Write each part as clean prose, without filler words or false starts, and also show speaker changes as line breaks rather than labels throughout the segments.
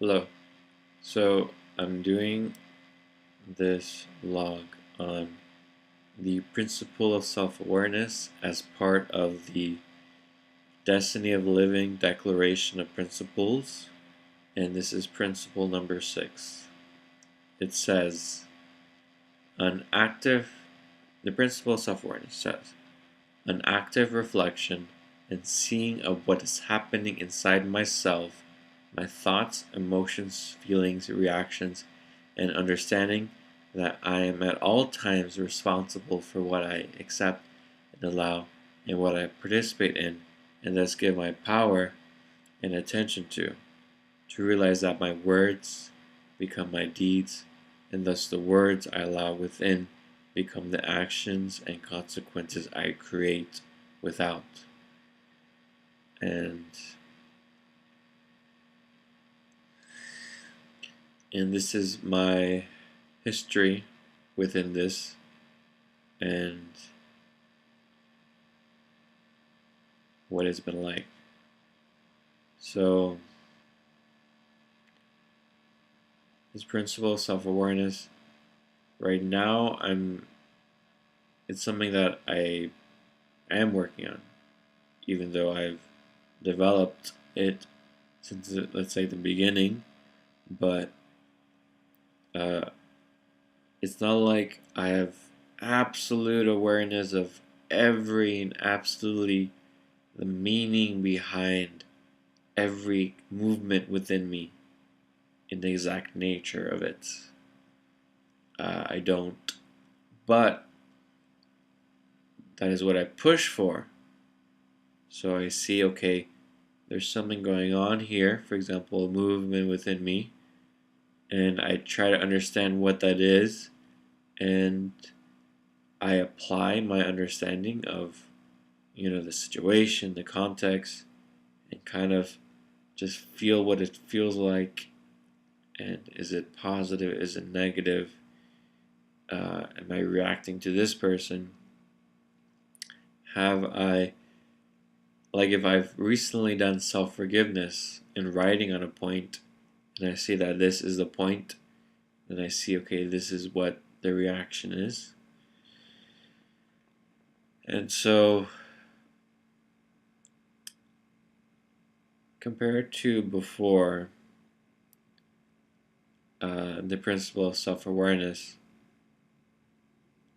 Hello. So I'm doing this vlog on the principle of self-awareness as part of the Destiny of Living Declaration of Principles, and this is principle number 6. It says, an active, the principle of self-awareness says, an active reflection and seeing of what is happening inside myself, my thoughts, emotions, feelings, reactions, and understanding that I am at all times responsible for what I accept and allow and what I participate in, and thus give my power and attention to realize that my words become my deeds, and thus the words I allow within become the actions and consequences I create without. And this is my history within this, and what it's been like. So this principle of self-awareness, right now it's something that I am working on, even though I've developed it since, let's say, the beginning, but it's not like I have absolute awareness of every and absolutely the meaning behind every movement within me in the exact nature of it. I don't, but that is what I push for. So I see, okay, there's something going on here, for example, a movement within me, and I try to understand what that is, and I apply my understanding of, the situation, the context, and kind of just feel what it feels like, and is it positive, is it negative, am I reacting to this person, have I, like if I've recently done self-forgiveness and writing on a point, and I see that this is the point, then I see, okay, this is what the reaction is. And so, compared to before, the principle of self-awareness,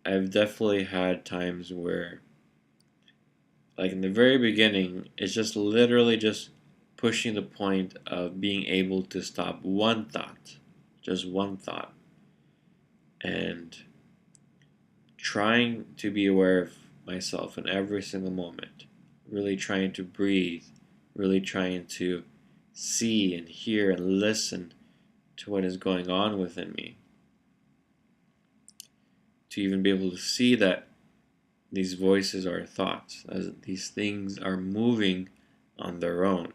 I've definitely had times where, like in the very beginning, it's just literally just pushing the point of being able to stop one thought, just one thought, and trying to be aware of myself in every single moment, really trying to breathe, really trying to see and hear and listen to what is going on within me, to even be able to see that these voices are thoughts, as these things are moving on their own.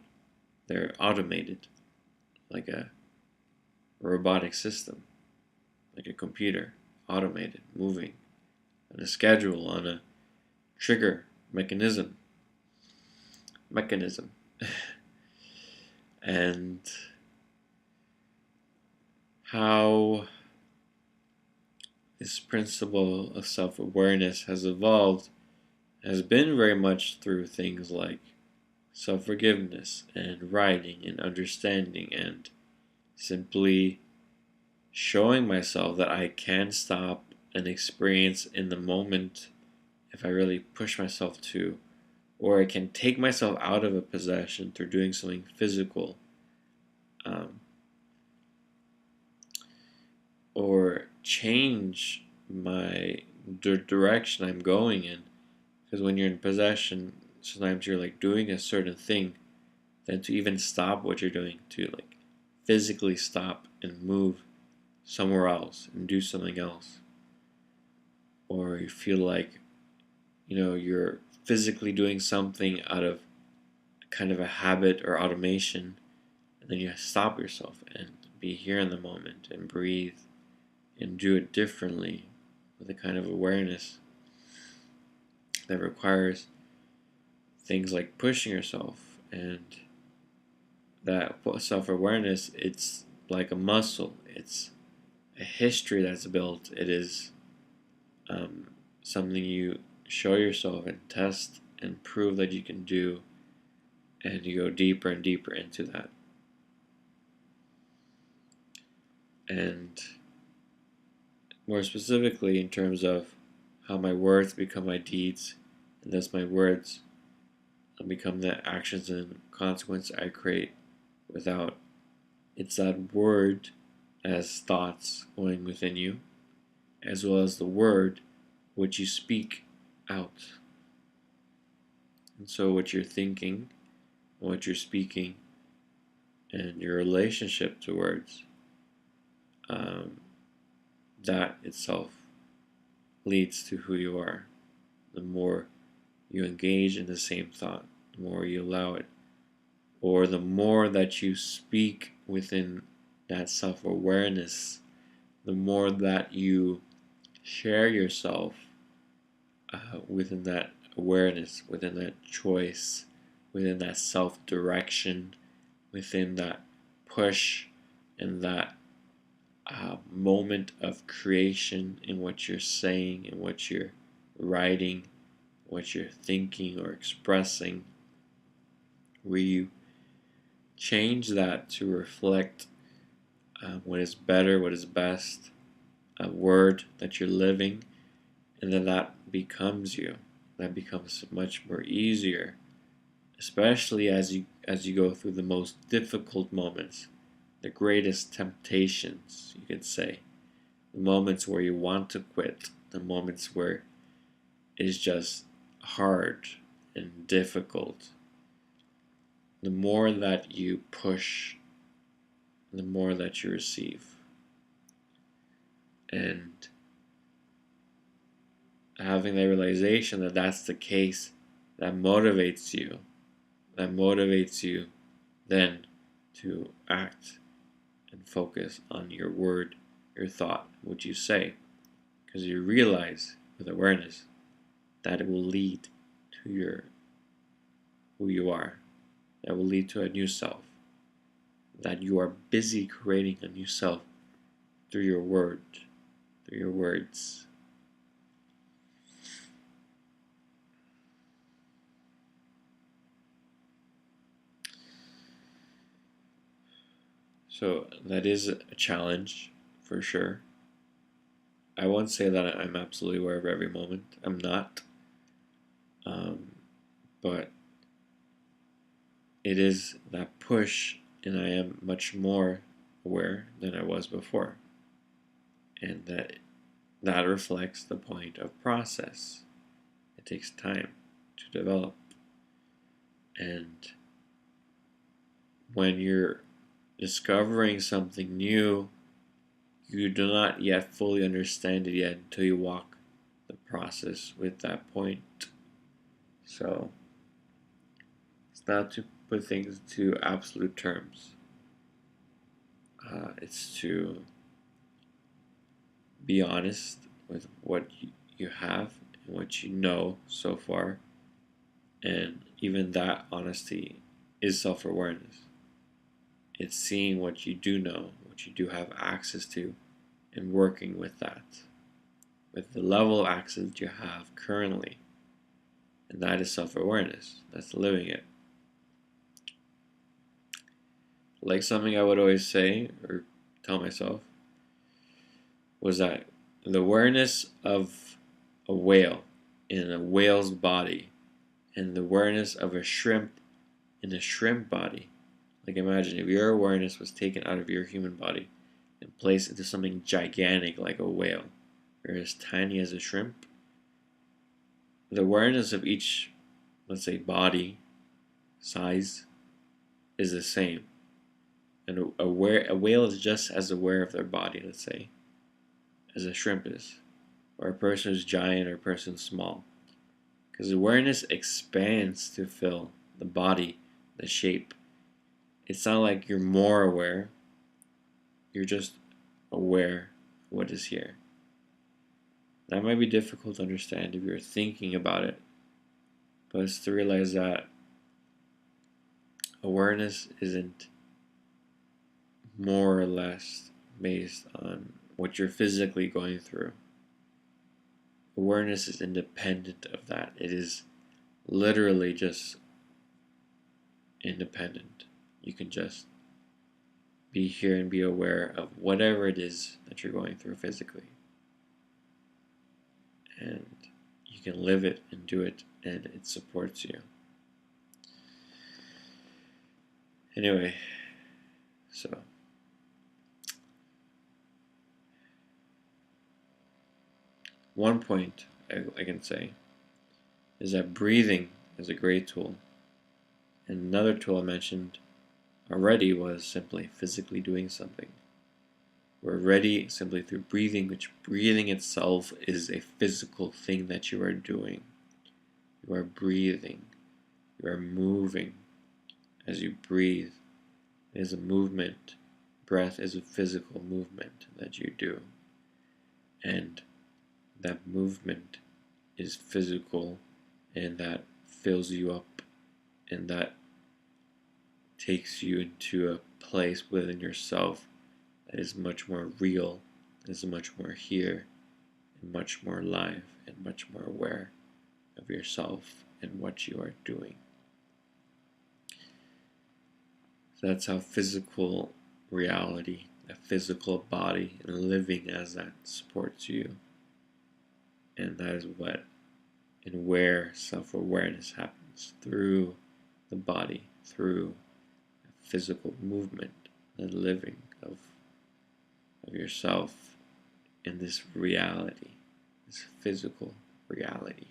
They're automated, like a robotic system, like a computer, automated, moving on a schedule, on a trigger mechanism. And how this principle of self-awareness has evolved has been very much through things like self-forgiveness and writing and understanding and simply showing myself that I can stop and experience in the moment if I really push myself to, or I can take myself out of a possession through doing something physical, or change the direction I'm going in. Because when you're in possession, sometimes you're like doing a certain thing, then to even stop what you're doing, to like physically stop and move somewhere else and do something else, or you feel like you're physically doing something out of kind of a habit or automation, and then you stop yourself and be here in the moment and breathe and do it differently with a kind of awareness that requires things like pushing yourself and that self-awareness, it's like a muscle. It's a history that's built. It is something you show yourself and test and prove that you can do, and you go deeper and deeper into that. And more specifically, in terms of how my words become my deeds, and thus my words become the actions and consequences I create without. It's that word as thoughts going within you, as well as the word which you speak out. And so what you're thinking, what you're speaking, and your relationship to words, that itself leads to who you are. The more you engage in the same thought, the more you allow it, or the more that you speak within that self-awareness, the more that you share yourself within that awareness, within that choice, within that self-direction, within that push, and that moment of creation in what you're saying, in what you're writing, what you're thinking or expressing, where you change that to reflect what is better, what is best, a word that you're living, and then that becomes you. That becomes much more easier, especially as you go through the most difficult moments, the greatest temptations, you could say, the moments where you want to quit, the moments where it's just hard and difficult. The more that you push, the more that you receive. And having the realization that that's the case, that motivates you then to act and focus on your word, your thought, what you say, because you realize with awareness that it will lead to who you are, that will lead to a new self, that you are busy creating a new self through your word, through your words. So that is a challenge for sure. I won't say that I'm absolutely aware of every moment. I'm not. But it is that push, and I am much more aware than I was before. And that reflects the point of process. It takes time to develop. And when you're discovering something new, you do not yet fully understand it yet until you walk the process with that point. So it's not to put things to absolute terms. It's to be honest with what you have and what you know so far, and even that honesty is self-awareness. It's seeing what you do know, what you do have access to, and working with that, with the level of access that you have currently. And that is self-awareness. That's living it. Like something I would always say or tell myself was that the awareness of a whale in a whale's body and the awareness of a shrimp in a shrimp body. Like imagine if your awareness was taken out of your human body and placed into something gigantic like a whale, or as tiny as a shrimp. The awareness of each, let's say, body size is the same. And a whale is just as aware of their body, let's say, as a shrimp is, or a person who's giant or a person who's small. Because awareness expands to fill the body, the shape. It's not like you're more aware, you're just aware of what is here. That might be difficult to understand if you're thinking about it, but it's to realize that awareness isn't more or less based on what you're physically going through. Awareness is independent of that. It is literally just independent. You can just be here and be aware of whatever it is that you're going through physically. And you can live it and do it, and it supports you. Anyway, so one point I can say is that breathing is a great tool. And another tool I mentioned already was simply physically doing something. We're ready simply through breathing, which breathing itself is a physical thing that you are doing. You are breathing. You are moving as you breathe. It is a movement. Breath is a physical movement that you do. And that movement is physical, and that fills you up, and that takes you into a place within yourself that is much more real, that is much more here, and much more alive, and much more aware of yourself and what you are doing. So that's how physical reality, a physical body, and living as that supports you. And that is what and where self-awareness happens, through the body, through physical movement and living of yourself in this reality, this physical reality.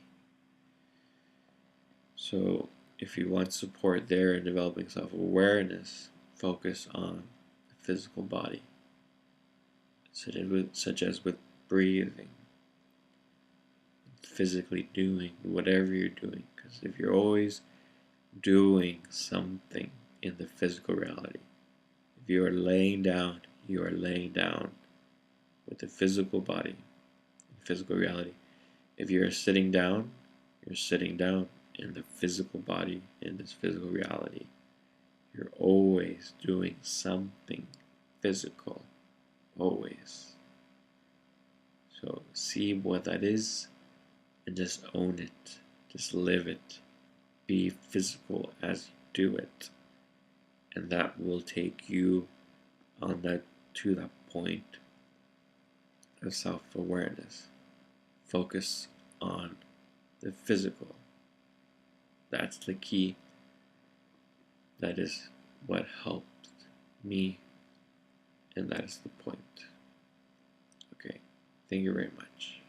So if you want support there in developing self-awareness, focus on the physical body, such as with breathing, physically doing whatever you're doing. Because if you're always doing something in the physical reality, if you are laying down, you are laying down with the physical body, physical reality. If you're sitting down, you're sitting down in the physical body, in this physical reality. You're always doing something physical, always. So see what that is and just own it, just live it, be physical as you do it, and that will take you on that to that point of self-awareness. Focus on the physical. That's the key. That is what helped me, and that is the point. Okay, thank you very much.